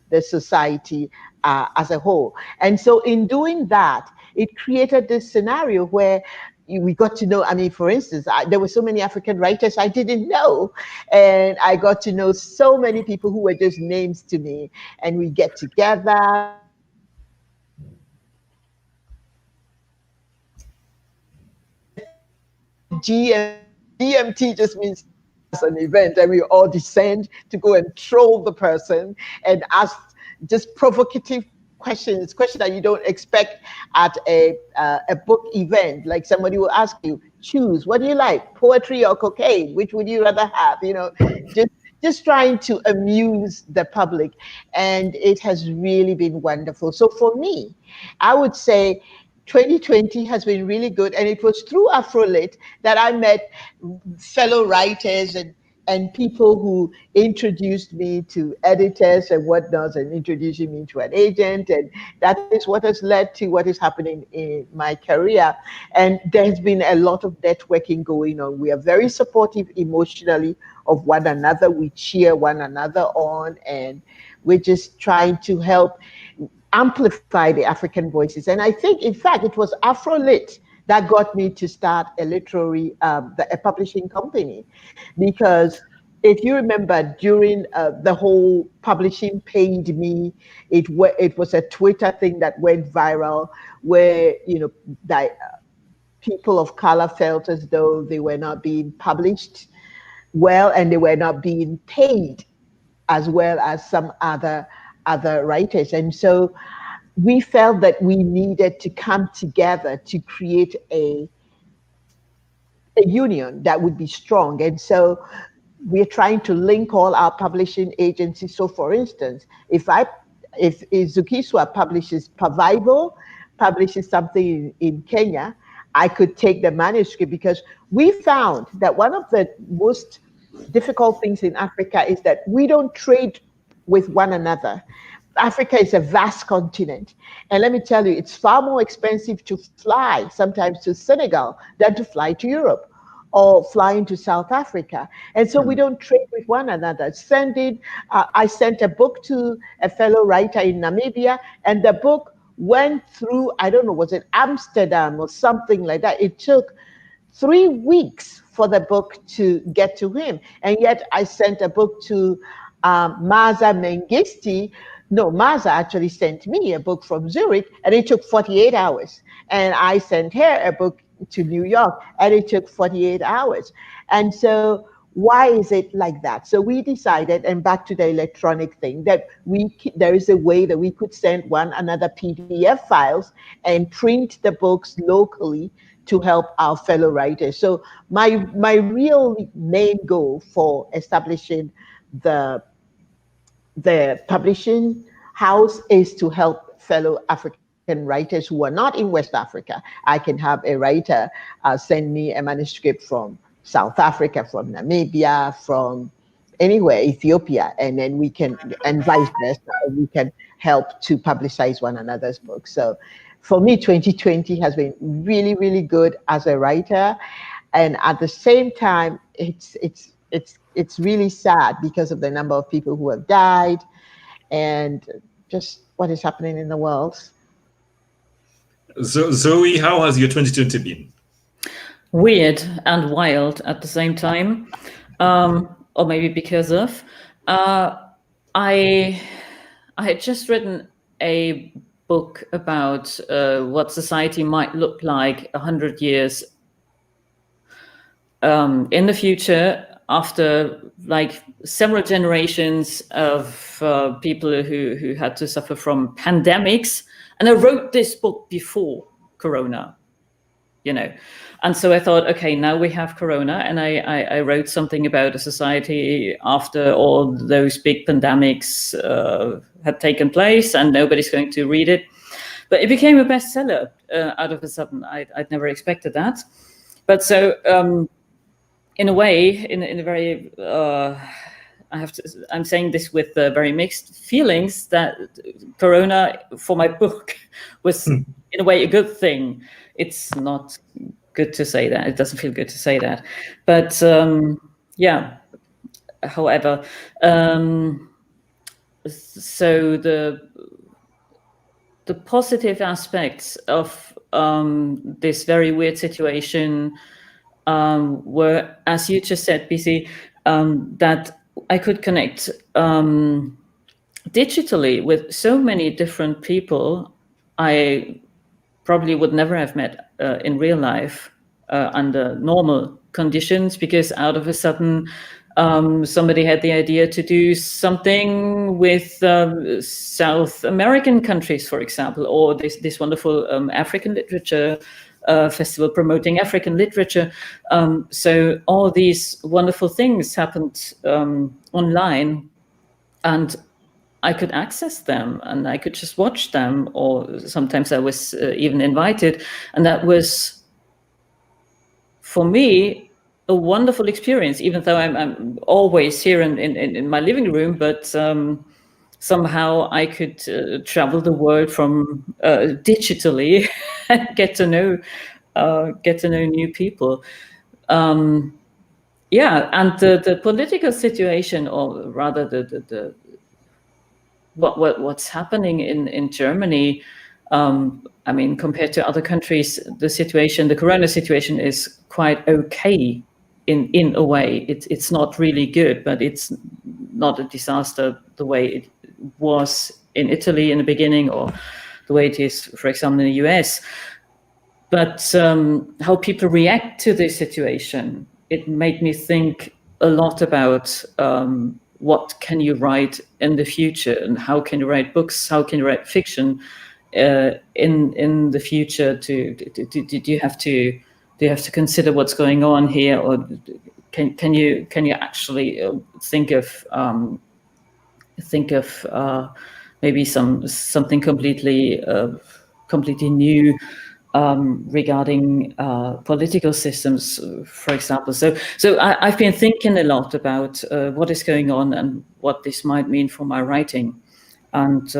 the society as a whole. And so in doing that, it created this scenario where we got to know, for instance, there were so many African writers I didn't know. And I got to know so many people who were just names to me. And we get together, GMT just means an event, and we all descend to go and troll the person and ask just provocative questions that you don't expect at a book event. Like somebody will ask you, choose, what do you like, poetry or cocaine? Which would you rather have? Just trying to amuse the public, and it has really been wonderful. So for me, I would say 2020 has been really good, and it was through Afrolit that I met fellow writers and people who introduced me to editors and whatnot, and introducing me to an agent, and that is what has led to what is happening in my career. And there's been a lot of networking going on. We are very supportive emotionally of one another. We cheer one another on, and we're just trying to help amplify the African voices. And I think, in fact, it was Afrolit that got me to start a literary, a publishing company. Because if you remember, during the whole publishing paid me, it was a Twitter thing that went viral, where people of color felt as though they were not being published well, and they were not being paid as well as some other writers. And so we felt that we needed to come together to create a union that would be strong. And so we're trying to link all our publishing agencies. So for instance, if Zukiswa publishes something in Kenya, I could take the manuscript, because we found that one of the most difficult things in Africa is that we don't trade with one another. Africa is a vast continent. And let me tell you, it's far more expensive to fly sometimes to Senegal than to fly to Europe or flying to South Africa. And so we don't trade with one another. I sent a book to a fellow writer in Namibia, and the book went through, I don't know, was it Amsterdam or something like that? It took 3 weeks for the book to get to him. And yet I sent a book to Maza Mengisti. No, Maza actually sent me a book from Zurich, and it took 48 hours. And I sent her a book to New York, and it took 48 hours. And so why is it like that? So we decided, and back to the electronic thing, that there is a way that we could send one another PDF files and print the books locally to help our fellow writers. So my real main goal for establishing the publishing house is to help fellow African writers who are not in West Africa. I can have a writer send me a manuscript from South Africa, from Namibia, from anywhere, Ethiopia, and then we can, and vice versa, we can help to publicize one another's books. So for me, 2020 has been really, really good as a writer. And at the same time, it's really sad because of the number of people who have died and just what is happening in the world. So, Zoe, how has your 2020 been? Weird and wild at the same time, or maybe because of. I had just written a book about what society might look like 100 years in the future, after like several generations of people who had to suffer from pandemics. And I wrote this book before Corona, and so I thought, okay, now we have Corona, and I wrote something about a society after all those big pandemics had taken place, and nobody's going to read it. But it became a bestseller out of a sudden. I'd never expected that. But so in a way, in a very, I'm saying this with very mixed feelings, that Corona for my book was in a way a good thing. It's not good to say that. It doesn't feel good to say that. But yeah, however, so the positive aspects of this very weird situation were, as you just said, Bisi, that I could connect digitally with so many different people I probably would never have met in real life under normal conditions, because out of a sudden somebody had the idea to do something with South American countries, for example, or this wonderful African literature festival promoting African literature. So all these wonderful things happened online, and I could access them and I could just watch them, or sometimes I was even invited. And that was, for me, a wonderful experience, even though I'm always here in my living room, but somehow I could travel the world from digitally and get to know new people. Yeah, and the political situation, or rather the what's happening in Germany, I mean, compared to other countries, the corona situation is quite okay in a way. It's not really good, but it's not a disaster the way it was in Italy in the beginning, or the way it is, for example, in the US. But how people react to this situation, it made me think a lot about what can you write in the future, and how can you write books, how can you write fiction in the future. Do you have to consider what's going on here, or can you actually think of maybe something completely new regarding political systems, for example. So I've been thinking a lot about what is going on and what this might mean for my writing. And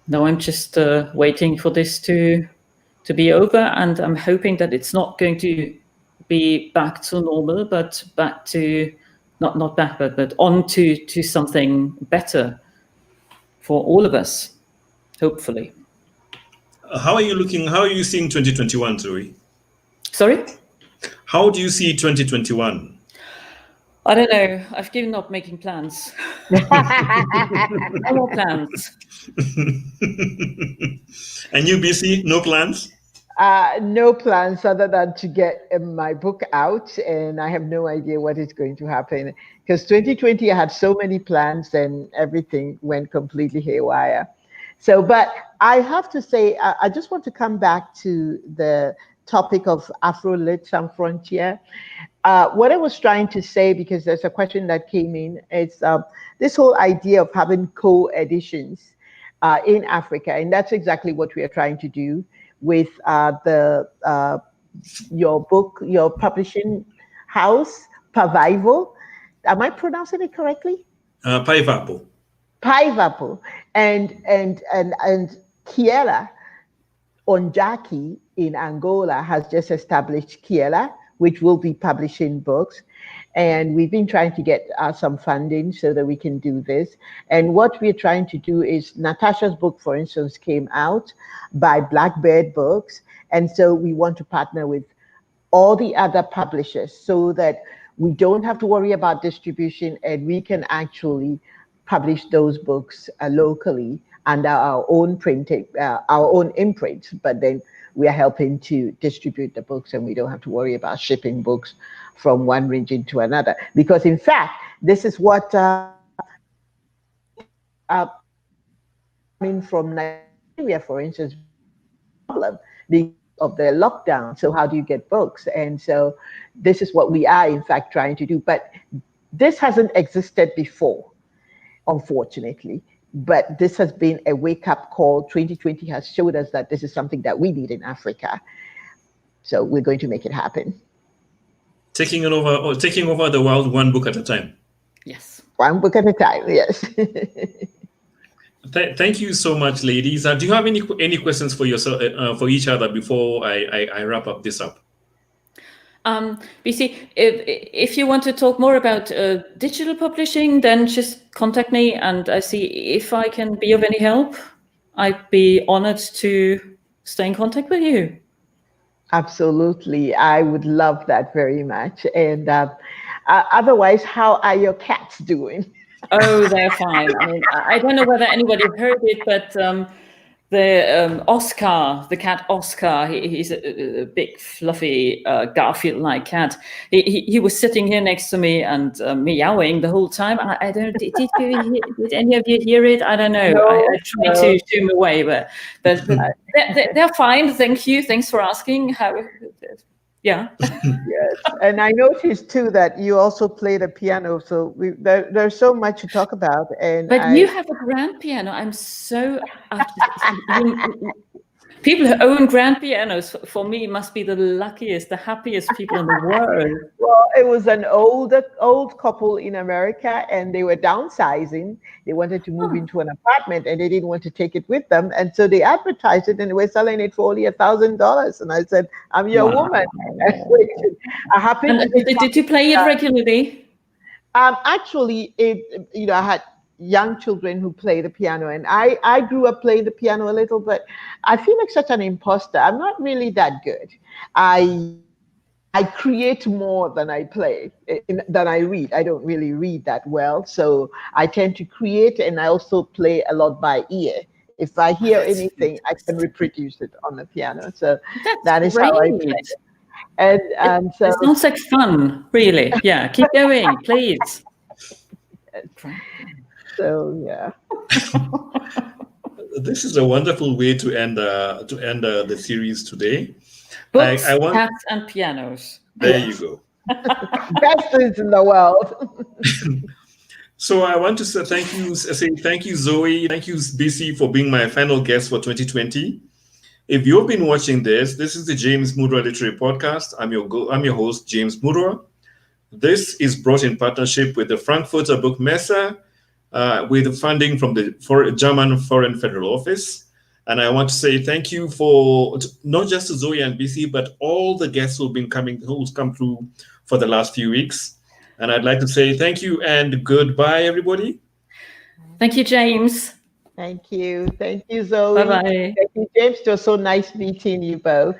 now I'm just waiting for this to be over, and I'm hoping that it's not going to be back to normal, but back to not back, but on to something better for all of us, hopefully. How are you seeing 2021, Zoe? Sorry? How do you see 2021? I don't know. I've given up making plans. No more plans. And you, Bisi, no plans? No plans other than to get my book out, and I have no idea what is going to happen, because 2020 I had so many plans and everything went completely haywire. So, but I have to say, I just want to come back to the topic of Afrolit Sans Frontières. What I was trying to say, because there's a question that came in, is this whole idea of having co-editions in Africa, and that's exactly what we are trying to do with your book, your publishing house, Pavival. Am I pronouncing it correctly? Pavival. Pavival, and Kiela Onjaki in Angola has just established Kiela, which will be publishing books. And we've been trying to get some funding so that we can do this. And what we're trying to do is, Natasha's book, for instance, came out by Blackbird Books. And so we want to partner with all the other publishers so that we don't have to worry about distribution, and we can actually publish those books locally under our own printing, our own imprint. But then we are helping to distribute the books, and we don't have to worry about shipping books from one region to another. Because in fact, this is what coming from Nigeria, for instance, problem because of the lockdown. So how do you get books? And so this is what we are in fact trying to do. But this hasn't existed before, unfortunately. But this has been a wake-up call. 2020 has showed us that this is something that we need in Africa. So we're going to make it happen. Taking over the world one book at a time. Yes. One book at a time, yes. Thank you so much, ladies. Do you have any questions for yourself, for each other, before I wrap up this up? Bisi, if you want to talk more about digital publishing, then just contact me and I see if I can be of any help. I'd be honored to stay in contact with you. Absolutely. I would love that very much. And otherwise, how are your cats doing? Oh, they're fine. I mean, I don't know whether anybody heard it, but Oscar, the cat Oscar, he's a big, fluffy Garfield-like cat. He was sitting here next to me and meowing the whole time. I don't. Did any of you hear it? I don't know. No, I tried to shoo him away, but they're fine. Thank you. Thanks for asking. Yeah. Yes, and I noticed too that you also play the piano. So there's so much to talk about. But you have a grand piano. I'm so people who own grand pianos for me must be the luckiest, the happiest people in the world. Well, it was an old couple in America, and they were downsizing. They wanted to move into an apartment, and they didn't want to take it with them, and so they advertised it, and they were selling it for only $1,000. And I said, "I'm your woman." I happen to did you play it regularly? Actually, I had young children who play the piano, and I grew up playing the piano a little, but I feel like such an imposter. I'm not really that good. I create more than I play, than I read. I don't really read that well, so I tend to create, and I also play a lot by ear. If I hear anything, I can reproduce it on the piano. So that is how I play. And so it sounds like fun, really. Yeah, keep going, please. So yeah. This is a wonderful way to end the series today. Books, cats, and pianos. There you go. Best things in the world. So I want to say thank you, Zoe. Thank you, Bisi, for being my final guest for 2020. If you've been watching this is the James Murua Literary Podcast. I'm your host, James Murua. This is brought in partnership with the Frankfurter Buchmesse, with funding from the German Foreign Federal Office. And I want to say thank you for not just to Zoe and Bisi, but all the guests who's come through for the last few weeks. And I'd like to say thank you and goodbye, everybody. Thank you, James. Thank you. Thank you, Zoe. Bye-bye. Thank you, James. It was so nice meeting you both.